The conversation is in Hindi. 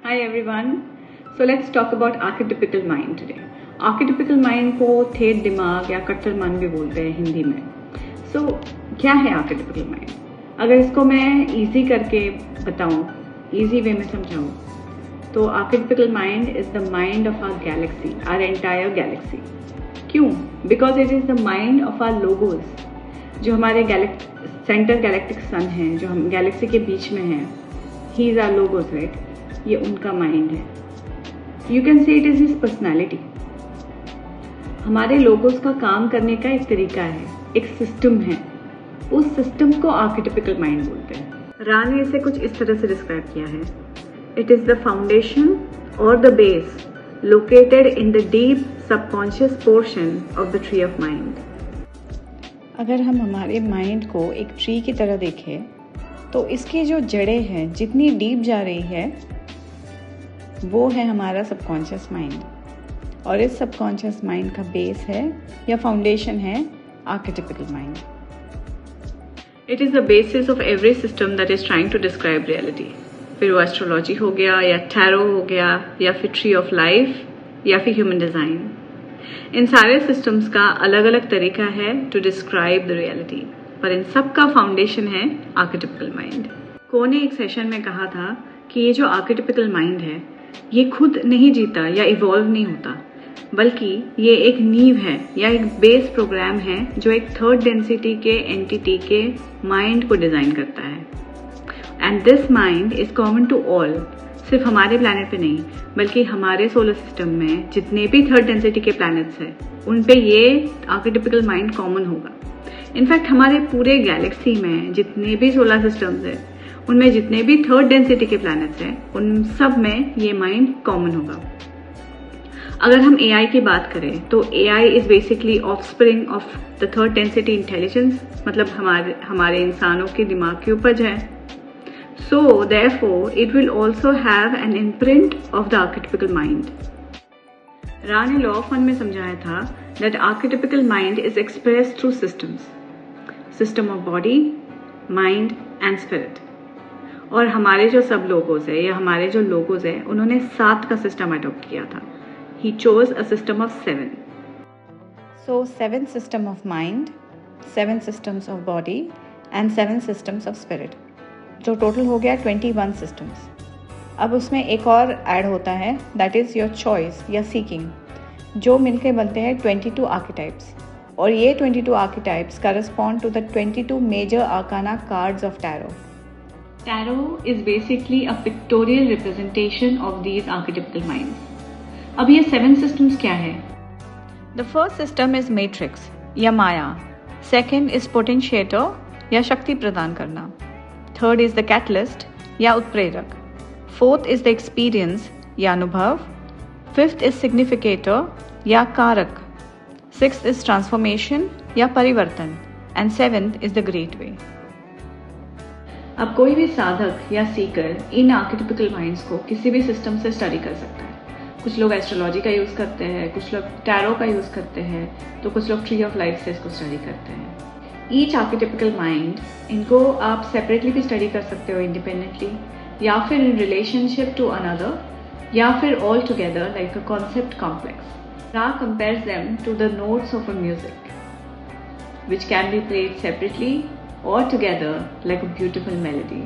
Hi everyone. So let's talk about archetypical mind today. Archetypical mind को ठेठ दिमाग या कट्टर मन भी बोलते हैं हिंदी में. So क्या है archetypical mind? अगर इसको मैं easy करके बताऊँ, easy way में समझाऊँ, तो archetypical mind is the mind of our galaxy, our entire galaxy. क्यों? Because it is the mind of our logos. जो हमारे सेंटर गैलेक्टिक सन हैं, जो हम गैलेक्सी के बीच में हैं, he is our logos, right? ये उनका माइंड है. You can say it is his personality. हमारे लोगोस का काम करने का एक तरीका है, एक सिस्टम है. उस सिस्टम को आर्केटिपिकल माइंड बोलते हैं. रा ने इसे कुछ इस तरह से डिस्क्राइब किया है. इट इज द फाउंडेशन और the base located in the deep subconscious portion of the tree of mind. अगर हम हमारे माइंड को एक ट्री की तरह देखें तो इसकी जो जड़ें हैं, जितनी डीप जा रही है, वो है हमारा सबकॉन्शियस माइंड. और इस सबकॉन्शियस माइंड का बेस है या फाउंडेशन है archetypical mind. It is the basis of every system that is trying to describe reality. फिर वो एस्ट्रोलॉजी हो गया या टैरो हो गया या फिर ट्री ऑफ लाइफ या फिर ह्यूमन डिज़ाइन. इन सारे सिस्टम्स का अलग अलग तरीका है टू डिस्क्राइब द रियलिटी, पर इन सब का फाउंडेशन है आर्केटिपिकल माइंड. को ने एक सेशन में कहा था कि ये जो आर्केटिपिकल माइंड है, ये खुद नहीं जीता या इवॉल्व नहीं होता, बल्कि ये एक नींव है या एक बेस प्रोग्राम है जो एक थर्ड डेंसिटी के एंटिटी के माइंड को डिजाइन करता है. And this mind is common to all. सिर्फ हमारे प्लैनेट पे नहीं, बल्कि हमारे सोलर सिस्टम में जितने भी थर्ड डेंसिटी के प्लैनेट्स हैं, उन पे ये आर्केटिपिकल माइंड कॉमन होगा. इनफैक्ट हमारे पूरे गैलेक्सी में जितने भी सोलर सिस्टम्स हैं, उनमें जितने भी थर्ड डेंसिटी के प्लैनेट्स हैं, उन सब में ये माइंड कॉमन होगा. अगर हम AI की बात करें तो AI is basically offspring of the third density intelligence, मतलब हमारे इंसानों के दिमाग की उपज है. So, therefore, it will also have an imprint of the archetypical mind. रा ने लॉ ऑफ वन में समझाया था that archetypical mind is expressed through systems. System of body, mind and spirit. और हमारे जो सब लोगोस है या हमारे जो लोगोस है, उन्होंने 7 का सिस्टम अडॉप्ट किया था. He chose a system of 7. So 7 system of mind, 7 systems of body and 7 systems of spirit. जो टोटल हो गया 21 सिस्टम्स. अब उसमें एक और ऐड होता है, दैट इज़ योर चॉइस या सीकिंग, जो मिलके बनते हैं 22 आर्किटाइप्स. और ये 22 archetypes correspond to the 22 major arcana cards of tarot. Tarot is basically a pictorial representation of these archetypical minds. अब ये 7 सिस्टम्स क्या है? The first system is matrix या माया. सेकेंड इज पोटेंशिएटर या शक्ति प्रदान करना. थर्ड इज द कैटलिस्ट या उत्प्रेरक. फोर्थ इज द एक्सपीरियंस या अनुभव. फिफ्थ इज सिग्निफिकेटर या कारक. सिक्स्थ इज ट्रांसफॉर्मेशन या परिवर्तन. And seventh is the great way. अब कोई भी साधक या सीकर इन आर्केटिपिकल माइंड्स को किसी भी सिस्टम से स्टडी कर सकता है. कुछ लोग एस्ट्रोलॉजी का यूज़ करते हैं, कुछ लोग टैरो का यूज़ करते हैं, तो कुछ लोग ट्री ऑफ लाइफ से इसको स्टडी करते हैं. ईच आर्केटिपिकल माइंड, इनको आप सेपरेटली भी स्टडी कर सकते हो इंडिपेंडेंटली, या फिर इन रिलेशनशिप टू अनदर, या फिर all together like a concept complex. Ra compares them to the notes of a music which can be played separately or together like a beautiful melody.